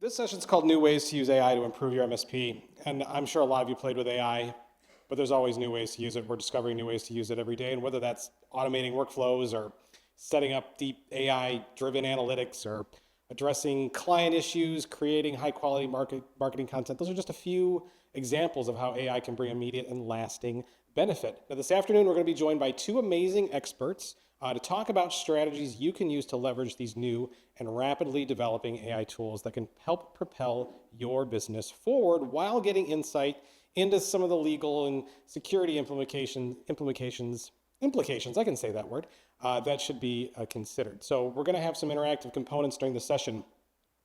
This session's called New Ways to Use AI to Improve Your MSP. And I'm sure a lot of you played with AI, but there's always new ways to use it. We're discovering new ways to use it every day. And whether that's automating workflows or setting up deep AI-driven analytics or addressing client issues, creating high-quality marketing content, those are just a few examples of how AI can bring immediate and lasting benefit. Now, this afternoon, we're going to be joined by two amazing experts to talk about strategies you can use to leverage these new and rapidly developing AI tools that can help propel your business forward while getting insight into some of the legal and security implications, I can say that word, that should be considered. So we're going to have some interactive components during the session.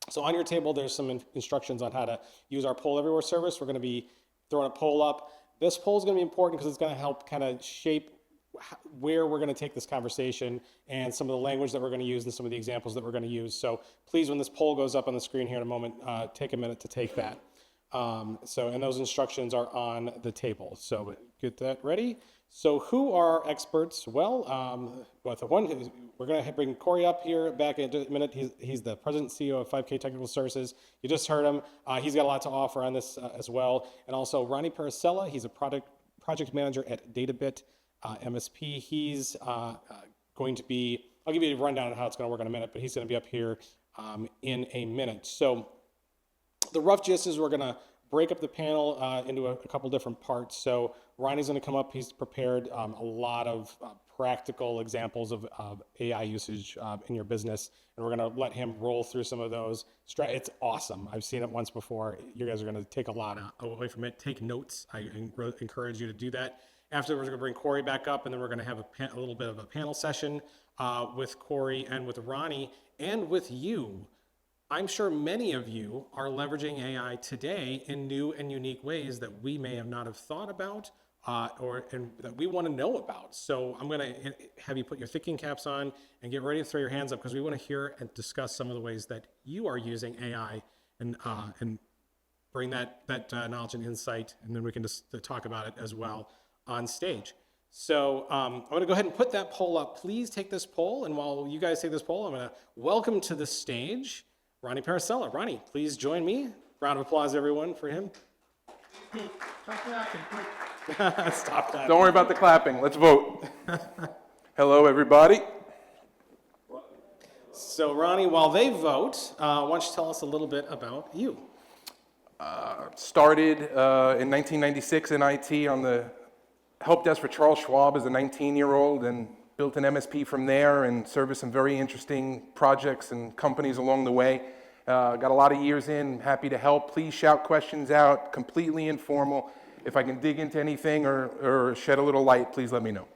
So on your table, there's some instructions on how to use our Poll Everywhere service. We're going to be throwing a poll up. This poll is going to be important because it's going to help kind of shape where we're going to take this conversation and some of the language that we're going to use and some of the examples that we're going to use. So please, when this poll goes up on the screen here in a moment, take a minute to take that. And those instructions are on the table. So get that ready. So who are experts? Well, we're going to bring Corey up here back in a minute. He's the president and CEO of 5K Technical Services. You just heard him. He's got a lot to offer on this as well. And also Ronnie Paracella, he's a project manager at DataBit MSP. He's going to be, I'll give you a rundown on how it's going to work in a minute, but he's going to be up here in a minute. So the rough gist is we're going to break up the panel into a couple different parts. So Ronnie's going to come up. He's prepared a lot of practical examples of AI usage in your business, and we're going to let him roll through some of those. It's awesome. I've seen it once before. You guys are going to take a lot away from it. Take notes. I encourage you to do that. Afterwards, we're going to bring Corey back up, and then we're going to have a little bit of a panel session with Corey and with Ronnie and with you. I'm sure many of you are leveraging AI today in new and unique ways that we may have not have thought about and that we want to know about. So I'm going to have you put your thinking caps on and get ready to throw your hands up because we want to hear and discuss some of the ways that you are using AI and bring that knowledge and insight, and then we can just talk about it as well on stage. So I'm going to go ahead and put that poll up. Please take this poll, and while you guys take this poll, I'm going to welcome to the stage Ronnie Paracella. Ronnie, please join me. Round of applause, everyone, for him. Stop clapping. Don't worry about the clapping. Let's vote. Hello, everybody. So, Ronnie, while they vote, why don't you tell us a little bit about you? Started in 1996 in IT on the help desk for Charles Schwab as a 19-year-old and built an MSP from there and serviced some very interesting projects and companies along the way. Got a lot of years in, happy to help. Please shout questions out, completely informal. If I can dig into anything or shed a little light, please let me know.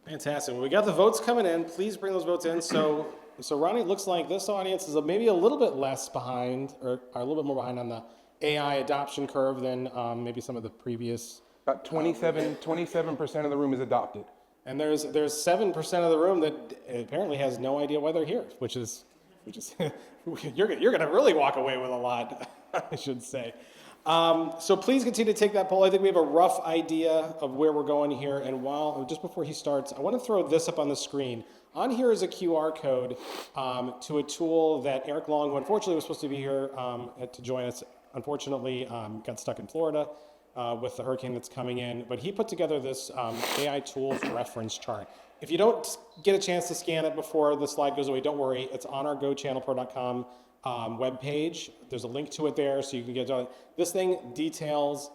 Fantastic. Well, we got the votes coming in. Please bring those votes in. So Ronnie, it looks like this audience is maybe a little bit less behind or a little bit more behind on the AI adoption curve than maybe some of the previous. About 27% of the room is adopted. And there's 7% of the room that apparently has no idea why they're here, which is you're going to really walk away with a lot, I should say. So please continue to take that poll. I think we have a rough idea of where we're going here. And just before he starts, I want to throw this up on the screen. On here is a QR code to a tool that Eric Long, who unfortunately was supposed to be here to join us, unfortunately got stuck in Florida with the hurricane that's coming in. But he put together this AI tools reference chart. If you don't get a chance to scan it before the slide goes away, don't worry. It's on our gochannelpro.com webpage. There's a link to it there so you can get it. This thing details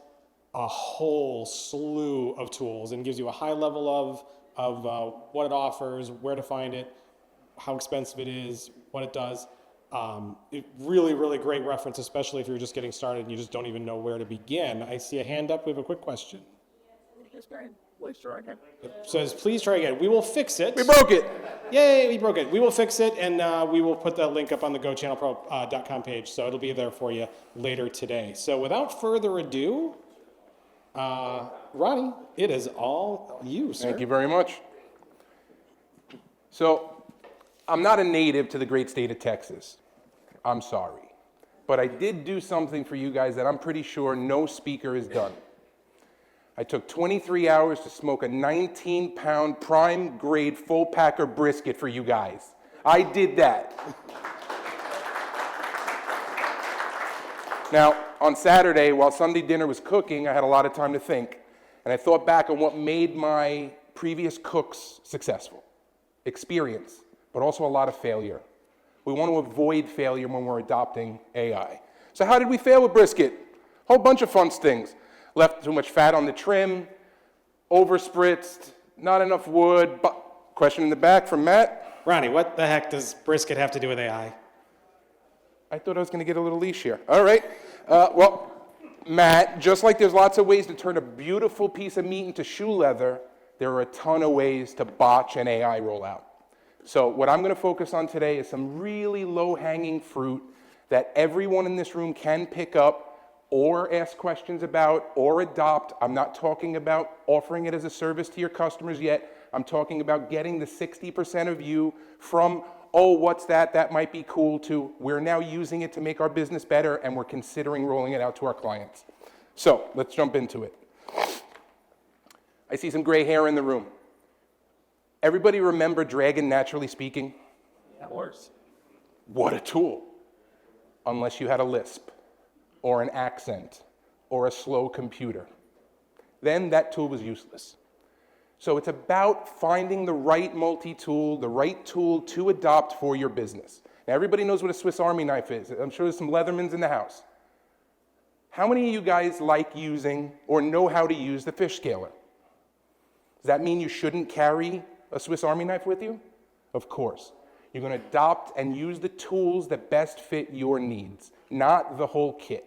a whole slew of tools and gives you a high level of what it offers, where to find it, how expensive it is, what it does. Really, really great reference, especially if you're just getting started and you just don't even know where to begin. I see a hand up. We have a quick question. Please try again. It says, please try again. We will fix it. We broke it. Yay, we broke it. We will fix it, and we will put that link up on the gochannelpro.com page, so it'll be there for you later today. So without further ado, Ronnie, it is all you, sir. Thank you very much. So, I'm not a native to the great state of Texas. I'm sorry. But I did do something for you guys that I'm pretty sure no speaker has done. I took 23 hours to smoke a 19-pound prime grade full packer brisket for you guys. I did that. Now, on Saturday, while Sunday dinner was cooking, I had a lot of time to think, and I thought back on what made my previous cooks successful. Experience, but also a lot of failure. We want to avoid failure when we're adopting AI. So how did we fail with brisket? Whole bunch of fun things. Left too much fat on the trim, overspritzed, not enough wood. Question in the back from Matt. Ronnie, what the heck does brisket have to do with AI? I thought I was going to get a little leash here. All right. Well, Matt, just like there's lots of ways to turn a beautiful piece of meat into shoe leather, there are a ton of ways to botch an AI rollout. So what I'm going to focus on today is some really low-hanging fruit that everyone in this room can pick up or ask questions about or adopt. I'm not talking about offering it as a service to your customers yet. I'm talking about getting the 60% of you from, oh, what's that? That might be cool, to we're now using it to make our business better and we're considering rolling it out to our clients. So let's jump into it. I see some gray hair in the room. Everybody remember Dragon Naturally Speaking? Yeah, worse. What a tool. Unless you had a lisp or an accent or a slow computer. Then that tool was useless. So it's about finding the right multi-tool, the right tool to adopt for your business. Now everybody knows what a Swiss Army knife is. I'm sure there's some Leathermans in the house. How many of you guys like using or know how to use the fish scaler? Does that mean you shouldn't carry a Swiss Army knife with you? Of course. You're going to adopt and use the tools that best fit your needs, not the whole kit.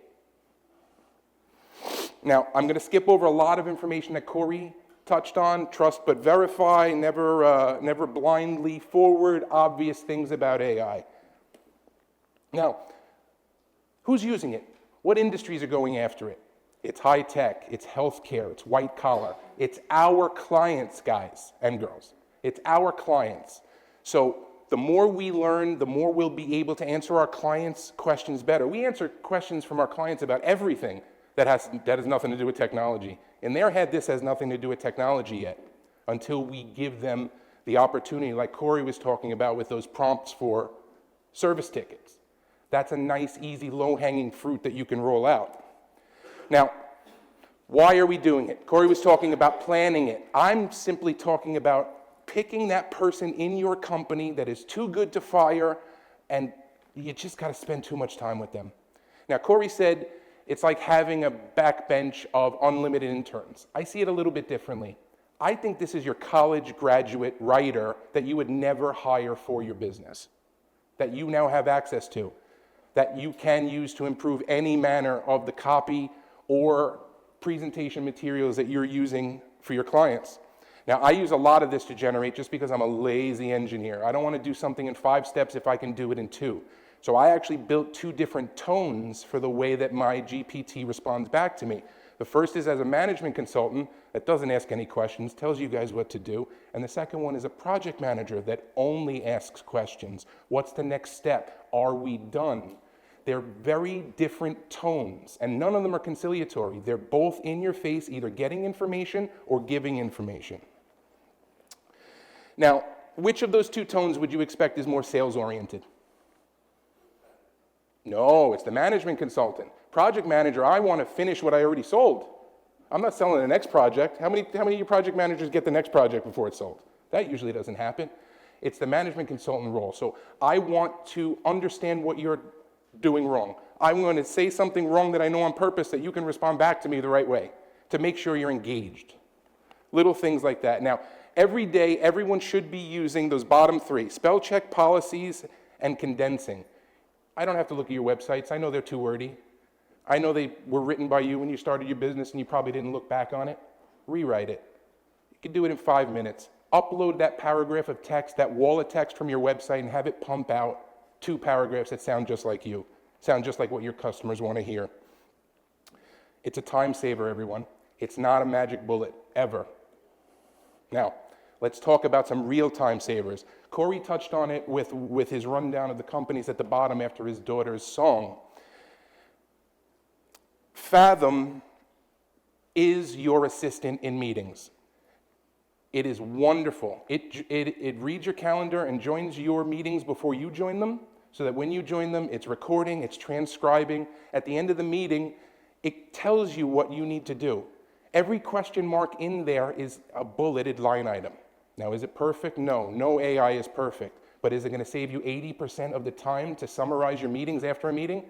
Now, I'm going to skip over a lot of information that Corey touched on. Trust but verify, never blindly forward, obvious things about AI. Now, who's using it? What industries are going after it? It's high tech, it's healthcare, it's white collar. It's our clients, guys and girls. It's our clients. So the more we learn, the more we'll be able to answer our clients' questions better. We answer questions from our clients about everything that has nothing to do with technology. In their head, this has nothing to do with technology yet, until we give them the opportunity, like Corey was talking about with those prompts for service tickets. That's a nice, easy, low-hanging fruit that you can roll out. Now, why are we doing it? Corey was talking about planning it. I'm simply talking about picking that person in your company that is too good to fire, and you just got to spend too much time with them. Now, Corey said it's like having a backbench of unlimited interns. I see it a little bit differently. I think this is your college graduate writer that you would never hire for your business, that you now have access to, that you can use to improve any manner of the copy or presentation materials that you're using for your clients. Now, I use a lot of this to generate just because I'm a lazy engineer. I don't want to do something in 5 steps if I can do it in 2. So I actually built 2 different tones for the way that my GPT responds back to me. The first is as a management consultant that doesn't ask any questions, tells you guys what to do. And the second one is a project manager that only asks questions. What's the next step? Are we done? They're very different tones, and none of them are conciliatory. They're both in your face, either getting information or giving information. Now, which of those 2 tones would you expect is more sales-oriented? No, it's the management consultant. Project manager, I want to finish what I already sold. I'm not selling the next project. How many of you project managers get the next project before it's sold? That usually doesn't happen. It's the management consultant role. So I want to understand what you're doing wrong. I'm going to say something wrong that I know on purpose that you can respond back to me the right way to make sure you're engaged. Little things like that. Now, every day, everyone should be using those bottom 3, spell check, policies, and condensing. I don't have to look at your websites. I know they're too wordy. I know they were written by you when you started your business and you probably didn't look back on it. Rewrite it. You can do it in 5 minutes. Upload that paragraph of text, that wall of text from your website, and have it pump out 2 paragraphs that sound just like you, sound just like what your customers want to hear. It's a time saver, everyone. It's not a magic bullet, ever. Now, let's talk about some real time savers. Corey touched on it with his rundown of the companies at the bottom after his daughter's song. Fathom is your assistant in meetings. It is wonderful. It reads your calendar and joins your meetings before you join them, so that when you join them, it's recording, it's transcribing. At the end of the meeting, it tells you what you need to do. Every question mark in there is a bulleted line item. Now, is it perfect? No, no AI is perfect. But is it going to save you 80% of the time to summarize your meetings after a meeting?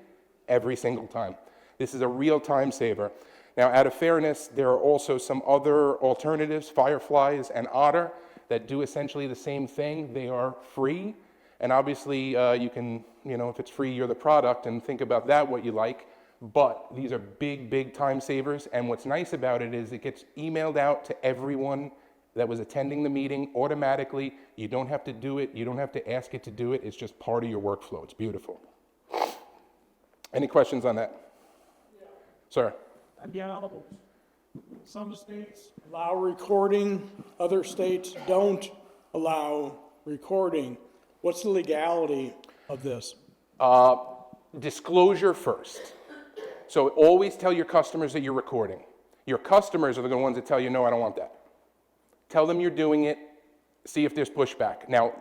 Every single time. This is a real time saver. Now, out of fairness, there are also some other alternatives, Fireflies and Otter, that do essentially the same thing. They are free. And obviously, you can, if it's free, you're the product, and think about that, what you like. But these are big, big time savers. And what's nice about it is it gets emailed out to everyone that was attending the meeting automatically. You don't have to do it. You don't have to ask it to do it. It's just part of your workflow. It's beautiful. Any questions on that? Yeah. Sir? Yeah. Some states allow recording, other states don't allow recording. What's the legality of this? Disclosure first. So always tell your customers that you're recording. Your customers are the ones that tell you, no, I don't want that. Tell them you're doing it, see if there's pushback. Now,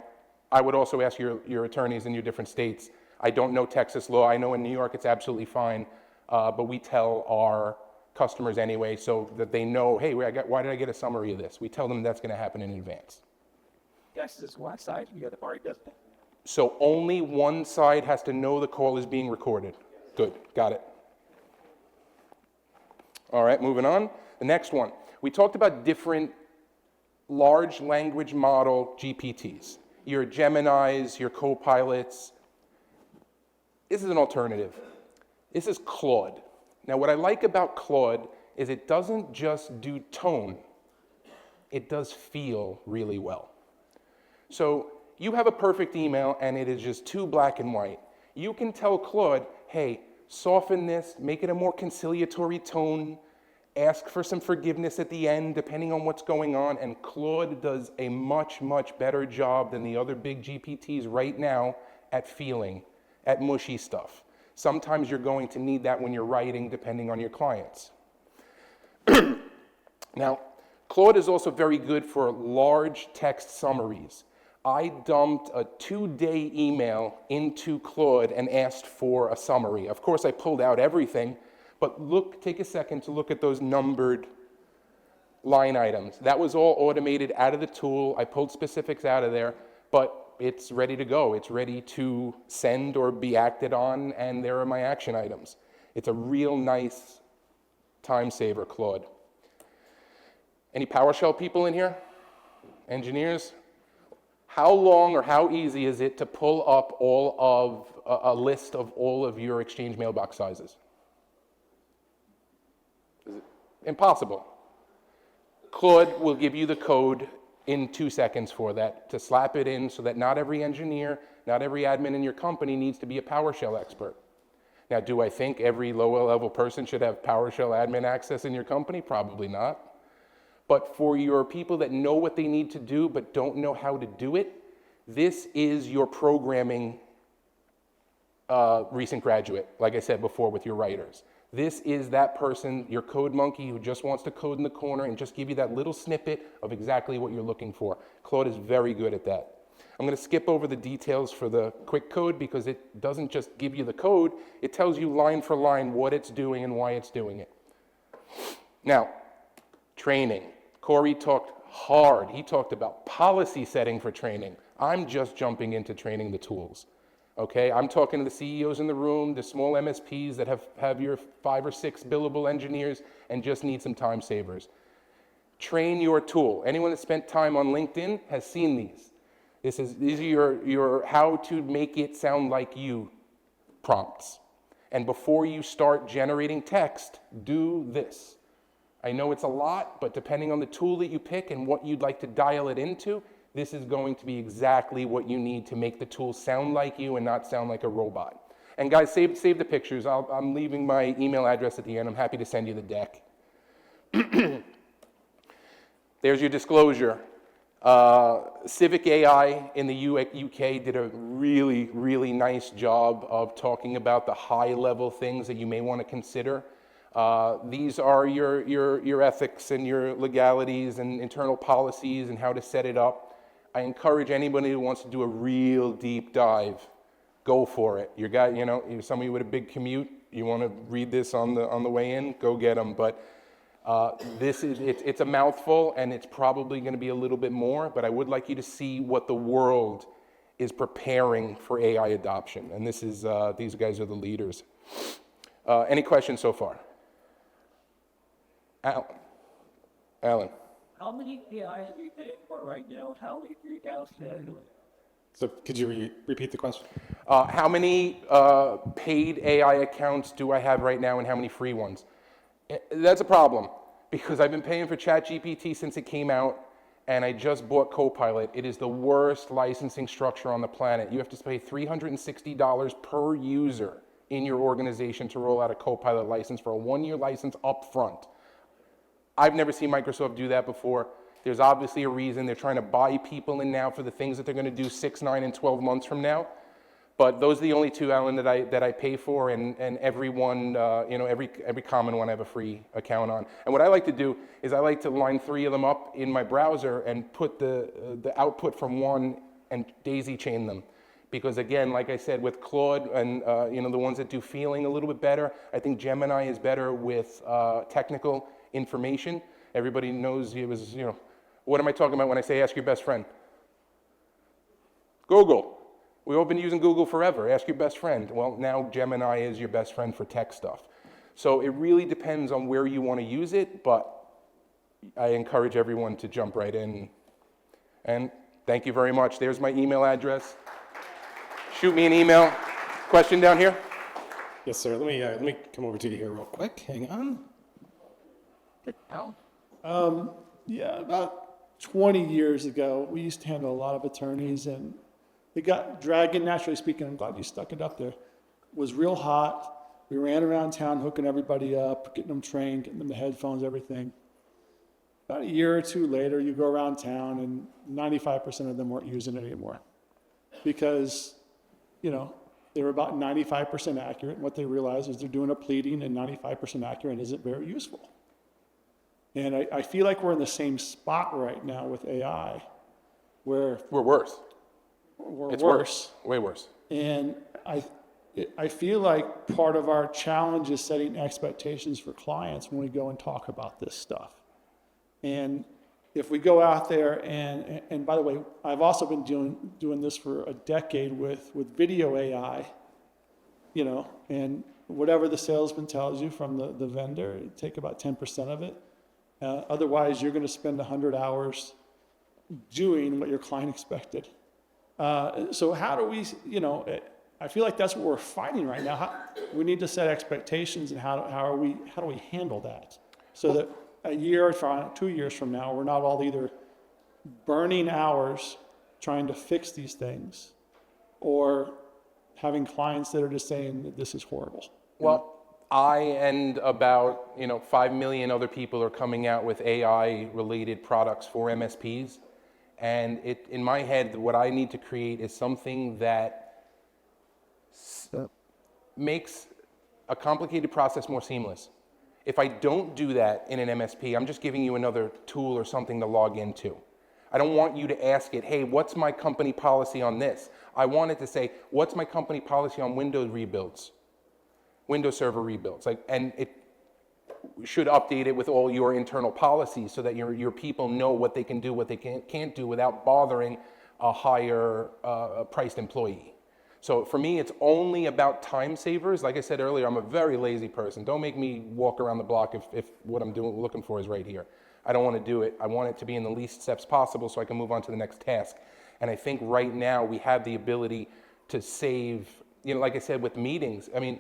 I would also ask your attorneys in your different states. I don't know Texas law. I know in New York it's absolutely fine, but we tell our customers anyway so that they know, hey, why did I get a summary of this? We tell them that's going to happen in advance. Yes, this one side, the other party doesn't. So only one side has to know the call is being recorded. Good, got it. All right, moving on. The next one. We talked about different large language model GPTs. Your Geminis, your Copilots. This is an alternative. This is Claude. Now, what I like about Claude is it doesn't just do tone. It does feel really well. So you have a perfect email and it is just too black and white. You can tell Claude, hey, soften this, make it a more conciliatory tone, ask for some forgiveness at the end, depending on what's going on, and Claude does a much, much better job than the other big GPTs right now at feeling, at mushy stuff. Sometimes you're going to need that when you're writing, depending on your clients. Now, Claude is also very good for large text summaries. I dumped a 2-day email into Claude and asked for a summary. Of course, I pulled out everything, but take a second to look at those numbered line items. That was all automated out of the tool. I pulled specifics out of there, but it's ready to go. It's ready to send or be acted on, and there are my action items. It's a real nice time saver, Claude. Any PowerShell people in here? Engineers? How long or how easy is it to pull up all of a list of all of your Exchange mailbox sizes? Is it impossible? Claude will give you the code in 2 seconds for that, to slap it in so that not every engineer, not every admin in your company needs to be a PowerShell expert. Now, do I think every lower level person should have PowerShell admin access in your company? Probably not. But for your people that know what they need to do but don't know how to do it, this is your programming recent graduate, like I said before with your writers. This is that person, your code monkey who just wants to code in the corner and just give you that little snippet of exactly what you're looking for. Claude is very good at that. I'm going to skip over the details for the quick code because it doesn't just give you the code, it tells you line for line what it's doing and why it's doing it. Now, training. Corey talked hard. He talked about policy setting for training. I'm just jumping into training the tools. Okay, I'm talking to the CEOs in the room, the small MSPs that have your 5 or 6 billable engineers and just need some time savers. Train your tool. Anyone that spent time on LinkedIn has seen these. These are your how to make it sound like you prompts. And before you start generating text, do this. I know it's a lot, but depending on the tool that you pick and what you'd like to dial it into, this is going to be exactly what you need to make the tool sound like you and not sound like a robot. And guys, save the pictures. I'm leaving my email address at the end. I'm happy to send you the deck. There's your disclosure. Civic AI in the UK did a really, really nice job of talking about the high-level things that you may want to consider. These are your ethics and your legalities and internal policies and how to set it up. I encourage anybody who wants to do a real deep dive go for it. You got, you're somebody with a big commute, you want to read this on the way in, go get them. But it's a mouthful, and it's probably going to be a little bit more, but I would like you to see what the world is preparing for AI adoption. And these guys are the leaders. Any questions so far? Alan. How many AI are you paying for right now? How many are you downstairs? So could you repeat the question? How many paid AI accounts do I have right now, and how many free ones? That's a problem, because I've been paying for ChatGPT since it came out, and I just bought Copilot. It is the worst licensing structure on the planet. You have to pay $360 per user in your organization to roll out a Copilot license for a 1-year license up front. I've never seen Microsoft do that before. There's obviously a reason. They're trying to buy people in now for the things that they're going to do 6, 9, and 12 months from now. But those are the only two, Alan, that I pay for, and every one, every common one I have a free account on. And what I like to do is I like to line 3 of them up in my browser and put the output from one and daisy chain them. Because again, like I said, with Claude and the ones that do feeling a little bit better, I think Gemini is better with technical information. Everybody knows what am I talking about when I say ask your best friend? Google. We've all been using Google forever. Ask your best friend. Well, now Gemini is your best friend for tech stuff. So it really depends on where you want to use it, but I encourage everyone to jump right in. And thank you very much. There's my email address. Shoot me an email. Question down here? Yes, sir. Let me come over to you here real quick. Hang on. Yeah, about 20 years ago, we used to handle a lot of attorneys, and Dragon, naturally speaking, I'm glad you stuck it up there, was real hot. We ran around town hooking everybody up, getting them trained, getting them the headphones, everything. About a year or two later, you go around town, and 95% of them weren't using it anymore. Because, they were about 95% accurate, and what they realized is they're doing a pleading, and 95% accurate isn't very useful. And I feel like we're in the same spot right now with AI, where We're worse. we're It's worse. Way worse. And I feel like part of our challenge is setting expectations for clients when we go and talk about this stuff. And if we go out there and by the way, I've also been doing this for a decade with video AI, and whatever the salesman tells you from the vendor, take about 10% of it. Otherwise, you're going to spend 100 hours doing what your client expected. So how do we, I feel like that's what we're fighting right now. We need to set expectations, and how do we handle that so that a year or 2 years from now, we're not all either burning hours trying to fix these things, or having clients that are just saying that this is horrible. Well, I and about 5 million other people are coming out with AI-related products for MSPs, and in my head, what I need to create is something that makes a complicated process more seamless. If I don't do that in an MSP, I'm just giving you another tool or something to log into. I don't want you to ask it, hey, what's my company policy on this? I want it to say, what's my company policy on Windows rebuilds? Windows Server rebuilds, and it should update it with all your internal policies so that your people know what they can do, what they can't do without bothering a higher priced employee. So for me, it's only about time savers. Like I said earlier, I'm a very lazy person. Don't make me walk around the block if what I'm looking for is right here. I don't want to do it. I want it to be in the least steps possible so I can move on to the next task. And I think right now we have the ability to save, like I said, with meetings. I mean,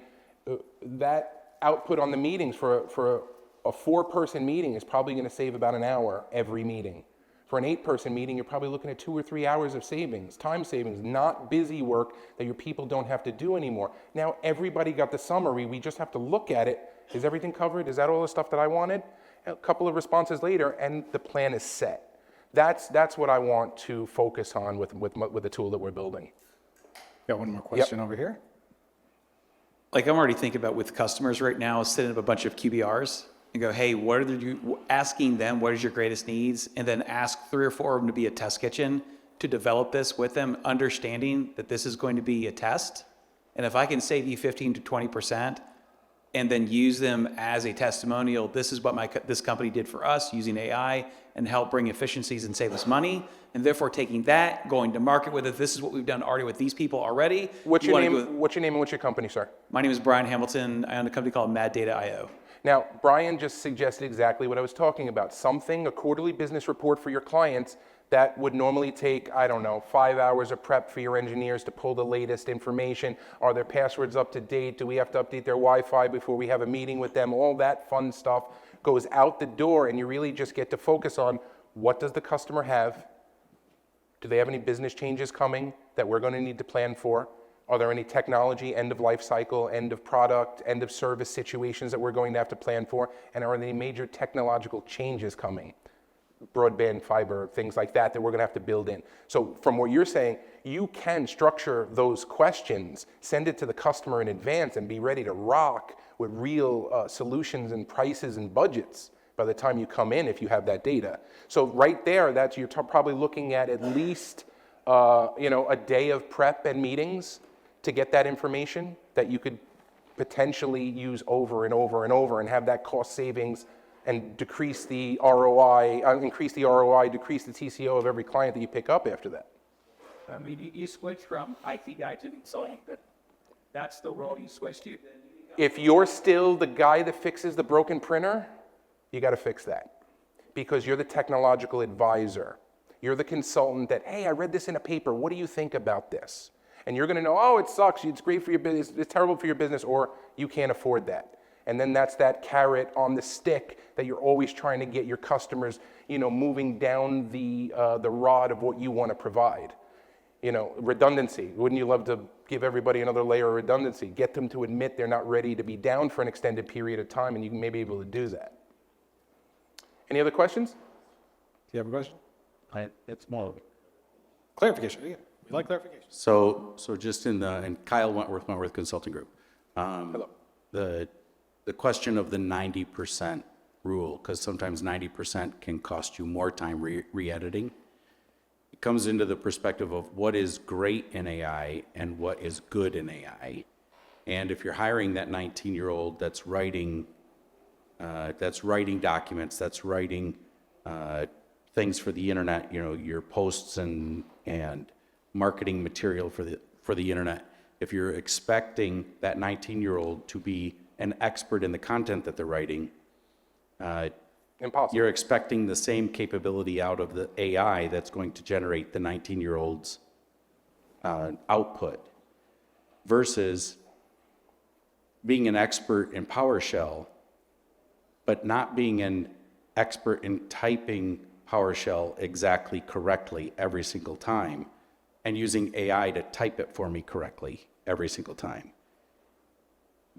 that output on the meetings for a 4-person meeting is probably going to save about an hour every meeting. For an 8-person meeting, you're probably looking at 2 or 3 hours of savings, time savings, not busy work that your people don't have to do anymore. Now everybody got the summary. We just have to look at it. Is everything covered? Is that all the stuff that I wanted? A couple of responses later, and the plan is set. That's what I want to focus on with the tool that we're building. Got one more question over here. Like I'm already thinking about with customers right now, setting up a bunch of QBRs and go, hey, asking them what is your greatest needs, and then ask 3 or 4 of them to be a test kitchen to develop this with them, understanding that this is going to be a test, And if I can save you 15 to 20% and then use them as a testimonial, this is what this company did for us using AI and help bring efficiencies and save us money. And therefore taking that, going to market with it, this is what we've done already with these people already. What's You your wanna name? go- What's your name and what's your company, sir? My name is Brian Hamilton. I own a company called Mad Data IO. Now, Brian just suggested exactly what I was talking about. Something, a quarterly business report for your clients that would normally take, I don't know, 5 hours of prep for your engineers to pull the latest information. Are their passwords up to date? Do we have to update their Wi-Fi before we have a meeting with them? All that fun stuff goes out the door, and you really just get to focus on what does the customer have? Do they have any business changes coming that we're going to need to plan for? Are there any technology, end of life cycle, end of product, end of service situations that we're going to have to plan for? And are there any major technological changes coming? Broadband, fiber, things like that we're going to have to build in. So from what you're saying, you can structure those questions, send it to the customer in advance, and be ready to rock with real solutions and prices and budgets by the time you come in if you have that data. So right there, that's you're probably looking at least a day of prep and meetings to get that information that you could potentially use over and over and over and have that cost savings and decrease the ROI, increase the ROI, decrease the TCO of every client that you pick up after that. I mean, you switch from IT guy to consulting, but that's the role you switch to. If you're still the guy that fixes the broken printer, you got to fix that because you're the technological advisor. You're the consultant that, hey, I read this in a paper. What do you think about this? And you're going to know, oh, it sucks. It's great for your business. It's terrible for your business, or you can't afford that. And then that's that carrot on the stick that you're always trying to get your customers, moving down the rod of what you want to provide. Redundancy. Wouldn't you love to give everybody another layer of redundancy? Get them to admit they're not ready to be down for an extended period of time, and you may be able to do that. Any other questions? Do you have a question? It's more. Clarification. Yeah, we like clarification. So just and Kyle Wentworth Consulting Group. Hello. The question of the 90% rule, because sometimes 90% can cost you more time re-editing. It comes into the perspective of what is great in AI and what is good in AI. And if you're hiring that 19-year-old that's writing documents, that's writing things for the internet, your posts and marketing material for the internet. If you're expecting that 19-year-old to be an expert in the content that they're writing, Impossible. you're expecting the same capability out of the AI that's going to generate the 19-year-old's output versus being an expert in PowerShell, but not being an expert in typing PowerShell exactly correctly every single time and using AI to type it for me correctly every single time.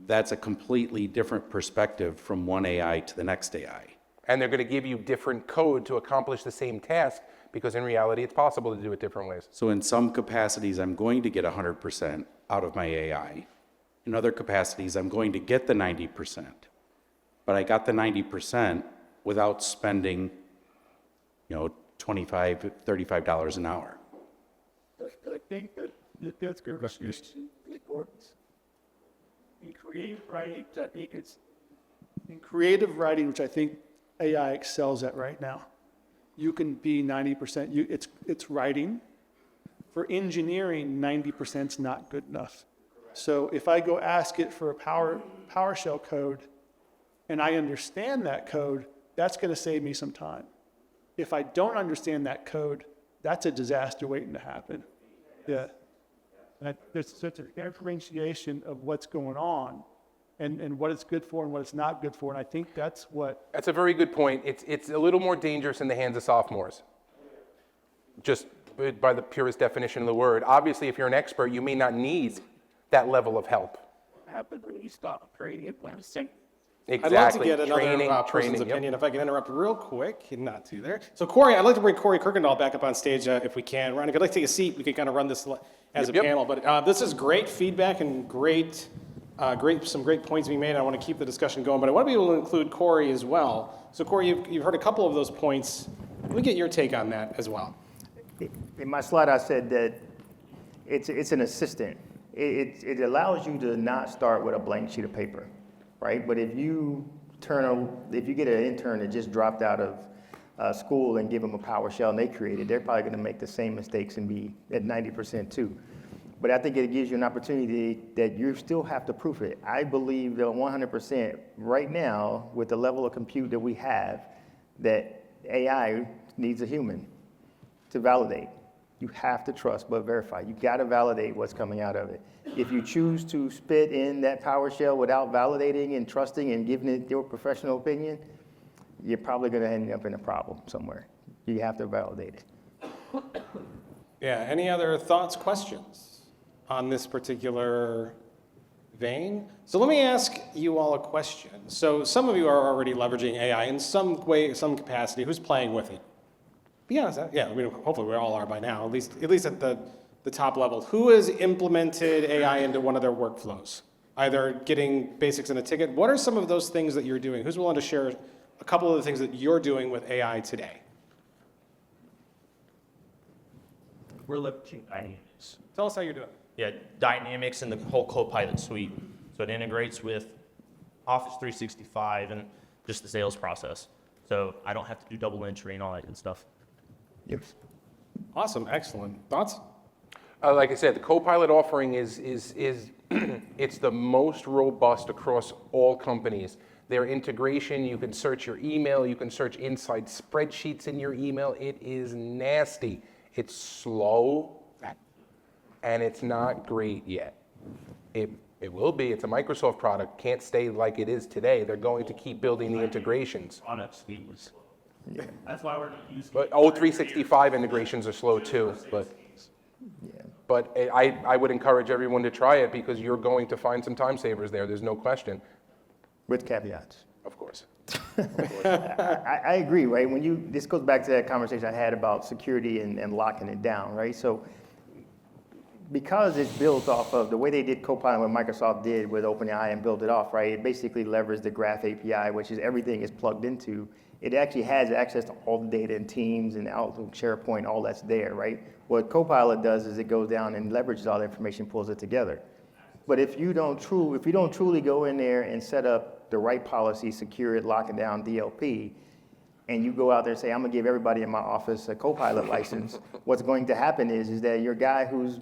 That's a completely different perspective from one AI to the next AI. And they're going to give you different code to accomplish the same task because in reality, it's possible to do it different ways. So in some capacities, I'm going to get 100% out of my AI. In other capacities, I'm going to get the 90%. But I got the 90% without spending, $25, $35 an hour. I think that's good. Importance. In creative writing, I think it's In creative writing, which I think AI excels at right now, you can be 90%. It's writing. For engineering, 90% is not good enough. So if I go ask it for a PowerShell code, and I understand that code, that's going to save me some time. If I don't understand that code, that's a disaster waiting to happen. Yeah. And there's such a differentiation of what's going on and what it's good for and what it's not good for. And I think that's what... That's a very good point. It's a little more dangerous in the hands of sophomores. Just by the purest definition of the word. Obviously, if you're an expert, you may not need that level of help. happened when you stop creating website. Exactly. I'd like to get another person's Training, yep. opinion, if I can interrupt real quick. Not too there. So Corey, I'd like to bring Corey Kirkendall back up on stage if we can. Ron, if you'd like to take a seat, we can kind of run this as Yep, a yep. panel. But this is great feedback and some great points being made. I want to keep the discussion going, but I want to be able to include Corey as well. So Corey, you've heard a couple of those points. Let me get your take on that as well. In my slide, I said that it's an assistant. It allows you to not start with a blank sheet of paper, right? But if you get an intern that just dropped out of school and give them a PowerShell and they create it, they're probably going to make the same mistakes and be at 90% too. But I think it gives you an opportunity that you still have to proof it. I believe that 100% right now, with the level of compute that we have, that AI needs a human to validate. You have to trust but verify. You got to validate what's coming out of it. If you choose to spit in that PowerShell without validating and trusting and giving it your professional opinion, you're probably going to end up in a problem somewhere. You have to validate it. Yeah, any other thoughts, questions on this particular vein? So let me ask you all a question. So some of you are already leveraging AI in some way, some capacity. Who's playing with it? Be honest, yeah, I mean, hopefully we all are by now, at least at the top level. Who has implemented AI into one of their workflows? Either getting basics in a ticket. What are some of those things that you're doing? Who's willing to share a couple of the things that you're doing with AI today? We're leveraging Dynamics. Tell us how you're doing. Yeah, Dynamics and the whole Copilot suite. So it integrates with Office 365 and just the sales process. So I don't have to do double entry and all that good stuff. Yes. Awesome, excellent. Thoughts? Like I said, the Copilot offering is it's the most robust across all companies. Their integration, you can search your email, you can search inside spreadsheets in your email. It is nasty. It's slow, and it's not great yet. It will be. It's a Microsoft product. Can't stay like it is today. They're going to keep building the integrations. Product suite was slow. Yeah. That's why we're using. But O365 integrations are slow too. But I would encourage everyone to try it because you're going to find some time savers there. There's no question. With caveats. Of course. I agree, right? This goes back to that conversation I had about security and locking it down, right? So because it's built off of the way they did Copilot, what Microsoft did with OpenAI and built it off, right? It basically leveraged the Graph API, which is everything is plugged into. It actually has access to all the data in Teams and Outlook, SharePoint, all that's there, right? What Copilot does is it goes down and leverages all the information, pulls it together. But if you don't truly go in there and set up the right policy, secure it, lock it down, DLP, and you go out there and say, I'm gonna give everybody in my office a Copilot license, what's going to happen is that your guy who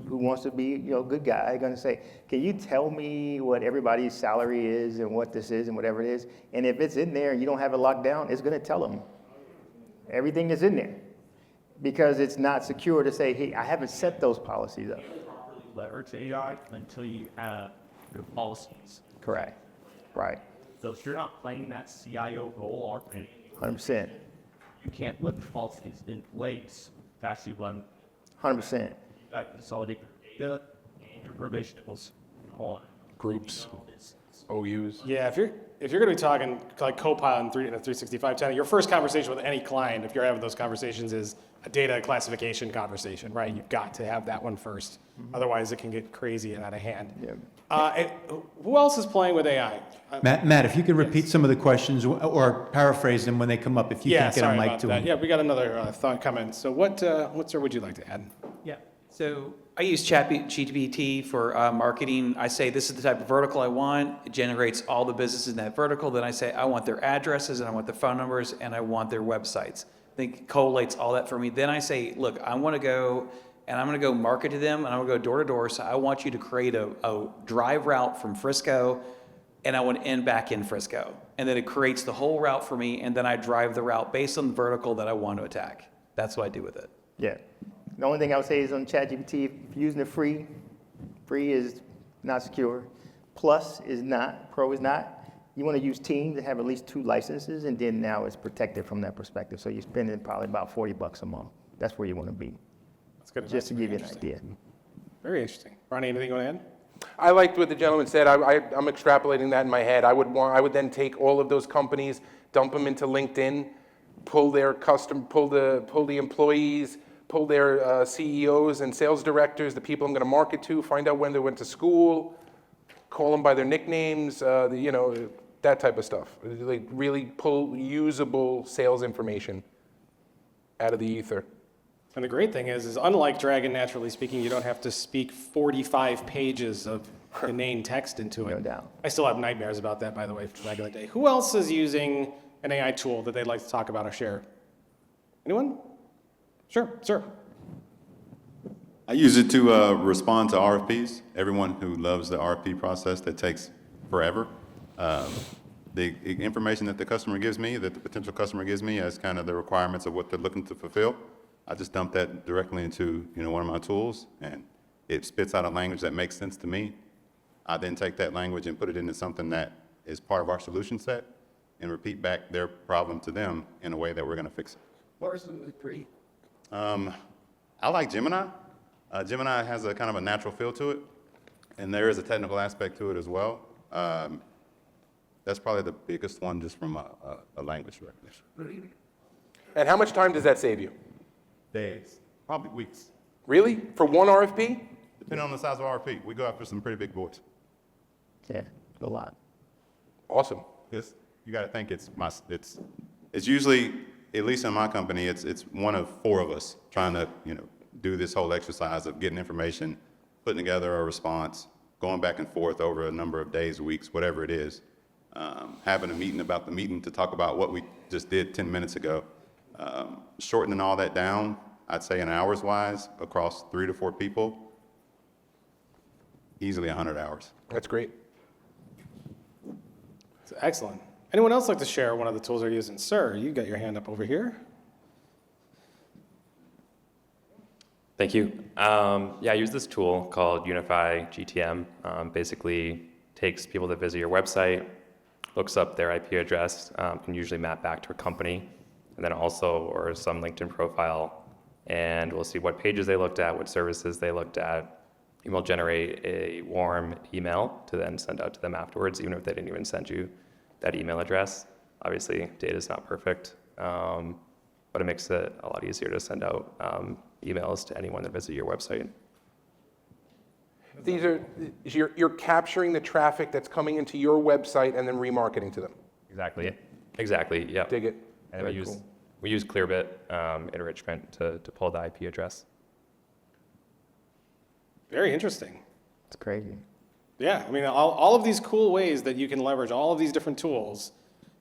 wants to be, good guy, gonna say, can you tell me what everybody's salary is and what this is and whatever it is? And if it's in there and you don't have it locked down, it's gonna tell them everything that's in there because it's not secure to say, hey, I haven't set those policies up. Properly leverage AI until you have your policies. Correct, right, So if you're not playing that CIO role already, 100%, you can't put policies in place to actually run 100%. consolidate your data and your provisionables on Groups, OUs. Yeah, if you're going to be talking like Copilot and 365 10, your first conversation with any client, if you're having those conversations, is a data classification conversation, right? You've got to have that one first. Otherwise, it can get crazy and out of hand. Yeah. Who else is playing with AI? Matt, if you could repeat some of the questions or paraphrase them when they come up, if you Yeah, can't get a sorry mic about to that. them. Yeah, we got another thought coming. So what sir, would you like to add? Yeah. So I use ChatGPT for marketing. I say this is the type of vertical I want. It generates all the businesses in that vertical. Then I say I want their addresses and I want their phone numbers and I want their websites. I think it collates all that for me. Then I say, look, I want to go and I'm going to go market to them and I'm going to go door to door. So I want you to create a drive route from Frisco and I want to end back in Frisco. And then it creates the whole route for me and then I drive the route based on the vertical that I want to attack. That's what I do with it. Yeah. The only thing I would say is on ChatGPT, if you're using it free is not secure. Plus is not, Pro is not. You want to use Teams that have at least 2 licenses, and then now it's protected from that perspective. So you're spending probably about $40 a month. That's where you want to be. That's good. Just to give you an idea. Very interesting. Ronnie, anything you want to add? I liked what the gentleman said. I'm extrapolating that in my head. I would then take all of those companies, dump them into LinkedIn, pull the employees, pull their CEOs and sales directors, the people I'm going to market to, find out when they went to school, call them by their nicknames, that type of stuff. Like really pull usable sales information out of the ether. And the great thing is unlike Dragon, naturally speaking, you don't have to speak 45 pages of inane text into it. No doubt. I still have nightmares about that, by the way, from back in the day. Who else is using an AI tool that they'd like to talk about or share? Anyone? Sure, sir. I use it to respond to RFPs. Everyone who loves the RFP process that takes forever. The information that the customer gives me, that the potential customer gives me as kind of the requirements of what they're looking to fulfill, I just dump that directly into one of my tools, and it spits out a language that makes sense to me. I then take that language and put it into something that is part of our solution set and repeat back their problem to them in a way that we're going to fix it. Where's the tree? I like Gemini. Gemini has a kind of a natural feel to it, and there is a technical aspect to it as well. That's probably the biggest one just from a language recognition. And how much time does that save you? Days, probably weeks, Really? For one RFP? depending on the size of RFP. We go after some pretty big boys. Yeah, a lot. Awesome. You got to think it's usually, at least in my company, it's one of four of us trying to do this whole exercise of getting information, putting together a response, going back and forth over a number of days, weeks, whatever it is, having a meeting about the meeting to talk about what we just did 10 minutes ago, shortening all that down, I'd say in hours wise, across 3 to 4 people, easily 100 hours. That's great. Excellent. Anyone else like to share one of the tools they're using? Sir, you got your hand up over here. Thank you. Yeah, I use this tool called Unify GTM. Basically takes people that visit your website, looks up their IP address, can usually map back to a company, and then also, or some LinkedIn profile, and we'll see what pages they looked at, what services they looked at, and we'll generate a warm email to then send out to them afterwards, even if they didn't even send you that email address. Obviously, data is not perfect, but it makes it a lot easier to send out emails to anyone that visits your website. These are, you're capturing the traffic that's coming into your website and then remarketing to them. Exactly. Exactly. Yeah. Dig it. And Very cool. we use Clearbit enrichment to pull the IP address. Very interesting. It's crazy. Yeah, I mean, all of these cool ways that you can leverage all of these different tools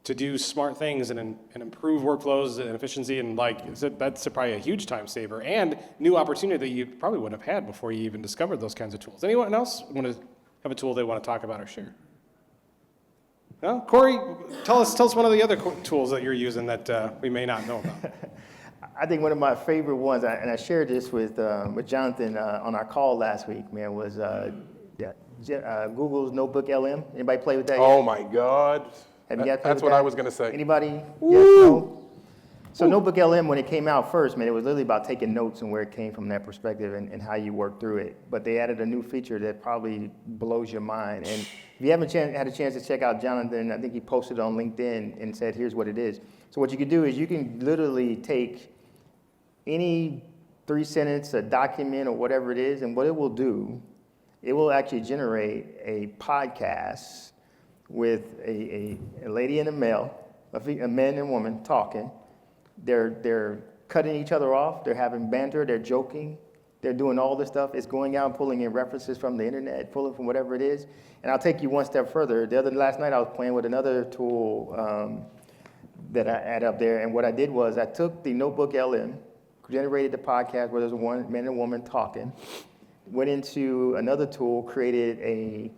to do smart things and improve workflows and efficiency, and that's probably a huge time saver and new opportunity that you probably wouldn't have had before you even discovered those kinds of tools. Anyone else want to have a tool they want to talk about or share? No? Corey, tell us one of the other tools that you're using that we may not know about. I think one of my favorite ones, and I shared this with Jonathan on our call last week, man, was Google's Notebook LM. Anybody play with that yet? Oh my God. Have you guys played That's with what I that? was going to say. Anybody? Yes, no? So Notebook LM, when it came out first, man, it was literally about taking notes and where it came from that perspective and how you work through it. But they added a new feature that probably blows your mind. And if you haven't had a chance to check out Jonathan, I think he posted on LinkedIn and said, here's what it is. So what you can do is you can literally take any 3-sentence, a document or whatever it is, and what it will do, it will actually generate a podcast with a lady and a male, a man and woman talking. They're cutting each other off. They're having banter. They're joking. They're doing all this stuff. It's going out and pulling in references from the internet, pulling from whatever it is. And I'll take you one step further. Last night I was playing with another tool that I had up there. And what I did was I took the Notebook LM, generated the podcast where there's one man and woman talking, went into another tool, created a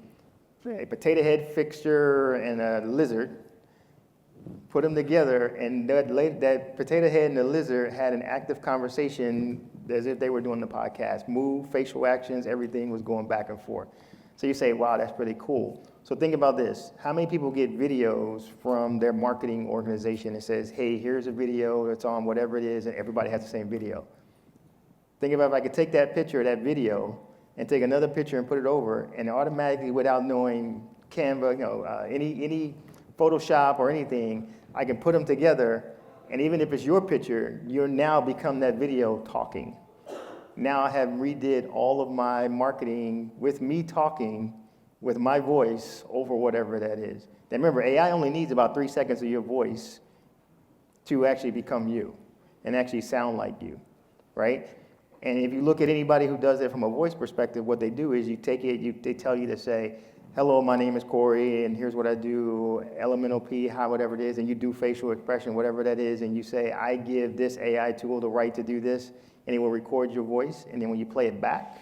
potato head fixture and a lizard, put them together, and that potato head and the lizard had an active conversation as if they were doing the podcast. Move, facial actions, everything was going back and forth. So you say, wow, that's pretty cool. So think about this. How many people get videos from their marketing organization that says, hey, here's a video, it's on whatever it is, and everybody has the same video? Think about if I could take that picture, that video, and take another picture and put it over, and automatically, without knowing Canva, any Photoshop or anything, I can put them together, and even if it's your picture, you're now become that video talking. Now I have redid all of my marketing with me talking with my voice over whatever that is. Now remember, AI only needs about 3 seconds of your voice to actually become you and actually sound like you. right? And if you look at anybody who does it from a voice perspective, what they do is you take it, they tell you to say, hello, my name is Corey, and here's what I do, elemental P, how whatever it is, and you do facial expression, whatever that is, and you say, I give this AI tool the right to do this, and it will record your voice, and then when you play it back,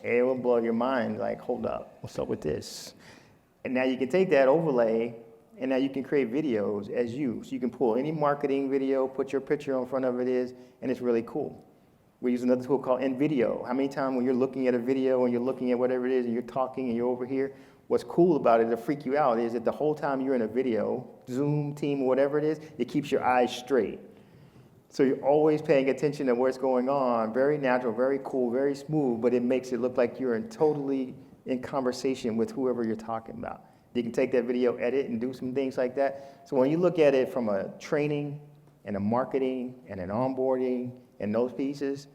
it will blow your mind, like, hold up, what's up with this? And now you can take that overlay, and now you can create videos as you. So you can pull any marketing video, put your picture in front of it is, and it's really cool. We use another tool called InVideo. How many times when you're looking at a video and you're looking at whatever it is and you're talking and you're over here, what's cool about it, it'll freak you out, is that the whole time you're in a video, Zoom, Team, whatever it is, it keeps your eyes straight. So you're always paying attention to what's going on. Very natural, very cool, very smooth, but it makes it look like you're totally in conversation with whoever you're talking about. You can take that video, edit, and do some things like that. So when you look at it from a training and a marketing and an onboarding and those pieces,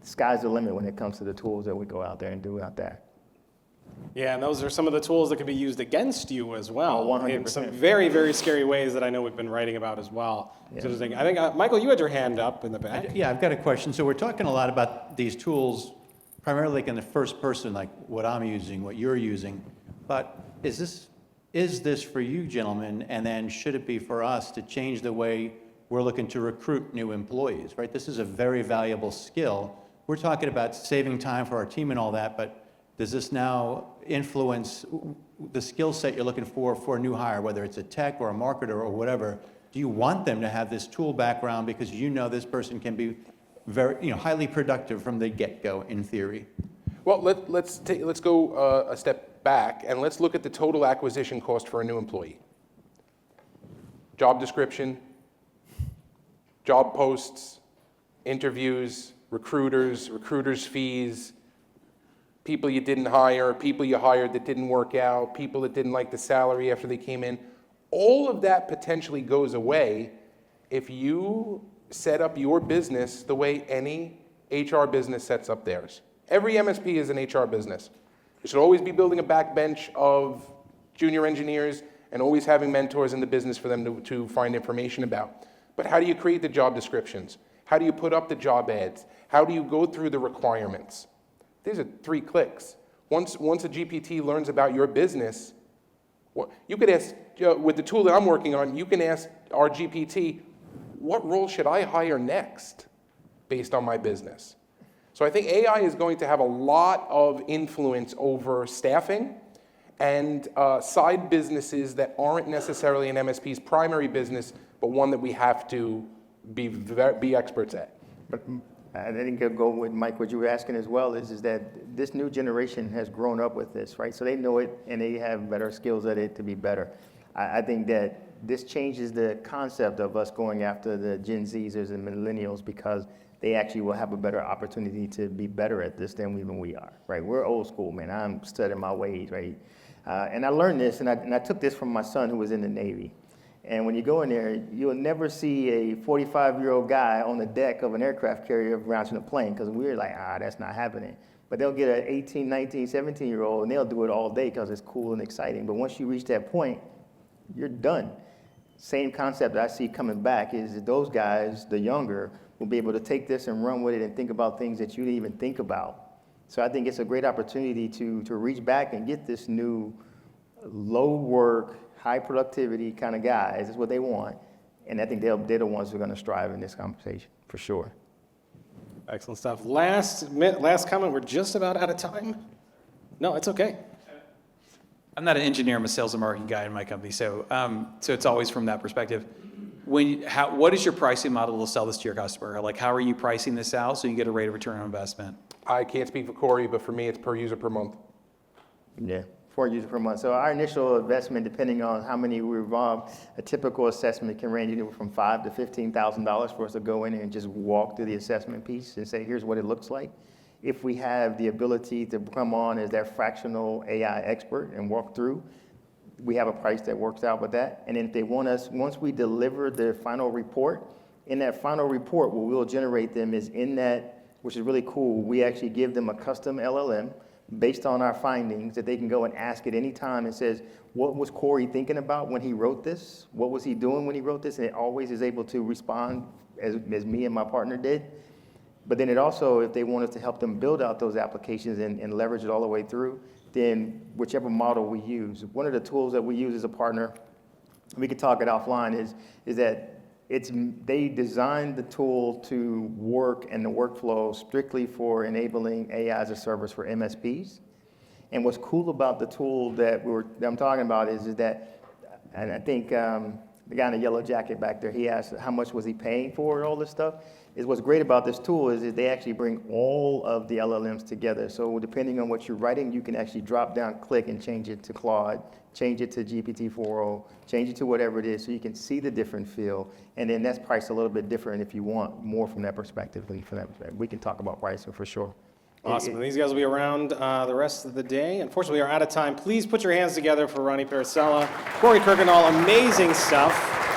the sky's the limit when it comes to the tools that we go out there and do out there. Yeah, and those are some of the tools that can be used against you as well. Oh, 100%. In some very, very scary ways that I know we've been writing about as well. Yeah. So I think, Michael, you had your hand up in the back. Yeah, I've got a question. So we're talking a lot about these tools, primarily like in the first person, like what I'm using, what you're using. But is this for you, gentlemen? And then should it be for us to change the way we're looking to recruit new employees, right? This is a very valuable skill. We're talking about saving time for our team and all that, but does this now influence the skill set you're looking for a new hire, whether it's a tech or a marketer or whatever? Do you want them to have this tool background because you know this person can be very, highly productive from the get-go in theory? Well, let's go a step back and let's look at the total acquisition cost for a new employee. Job description, job posts, interviews, recruiters' fees, people you didn't hire, people you hired that didn't work out, people that didn't like the salary after they came in. All of that potentially goes away if you set up your business the way any HR business sets up theirs. Every MSP is an HR business. You should always be building a backbench of junior engineers and always having mentors in the business for them to find information about. But how do you create the job descriptions? How do you put up the job ads? How do you go through the requirements? These are 3 clicks. Once a GPT learns about your business, you could ask, with the tool that I'm working on, you can ask our GPT, what role should I hire next based on my business? So I think AI is going to have a lot of influence over staffing and side businesses that aren't necessarily an MSP's primary business, but one that we have to be experts at. But I think I'll go with Mike, what you were asking as well is that this new generation has grown up with this, right? So they know it and they have better skills at it to be better. I think that this changes the concept of us going after the Gen Zers and millennials because they actually will have a better opportunity to be better at this than even we are, right? We're old school, man. I'm studying my ways, right? And I learned this, and I took this from my son who was in the Navy. And when you go in there, you'll never see a 45-year-old guy on the deck of an aircraft carrier launching a plane because we're like, that's not happening. But they'll get an 18, 19, 17-year-old, and they'll do it all day because it's cool and exciting. But once you reach that point, you're done. Same concept that I see coming back is that those guys, the younger, will be able to take this and run with it and think about things that you didn't even think about. So I think it's a great opportunity to reach back and get this new low work, high productivity kind of guys. That's what they want. And I think they're the ones who are going to strive in this conversation, for sure. Excellent stuff. Last comment. We're just about out of time. No, it's okay. I'm not an engineer, I'm a sales and marketing guy in my company, so it's always from that perspective. What is your pricing model to sell this to your customer? Like, how are you pricing this out so you get a rate of return on investment? I can't speak for Corey, but for me, it's per user per month. Yeah, 4 users per month. So our initial investment, depending on how many we involved, a typical assessment can range anywhere from $5,000 to $15,000 for us to go in and just walk through the assessment piece and say, here's what it looks like. If we have the ability to come on as that fractional AI expert and walk through, we have a price that works out with that. And then if they want us, once we deliver the final report, in that final report, what we'll generate them is in that, which is really cool, we actually give them a custom LLM based on our findings that they can go and ask at any time and says, what was Corey thinking about when he wrote this? What was he doing when he wrote this? And it always is able to respond as me and my partner did. But then it also, if they want us to help them build out those applications and leverage it all the way through, then whichever model we use. One of the tools that we use as a partner, we could talk it offline, is that they designed the tool to work and the workflow strictly for enabling AI as a service for MSPs. And what's cool about the tool that I'm talking about is that, and I think the guy in the yellow jacket back there, he asked how much was he paying for all this stuff. Is what's great about this tool is that they actually bring all of the LLMs together. So depending on what you're writing, you can actually drop down, click, and change it to Claude, change it to GPT-4o, change it to whatever it is, so you can see the different feel. And then that's priced a little bit different if you want more from that perspective. We can talk about pricing for sure. Awesome. And these guys will be around the rest of the day. Unfortunately, we are out of time. Please put your hands together for Ronnie Paracella, Corey Kirkendall. Amazing stuff.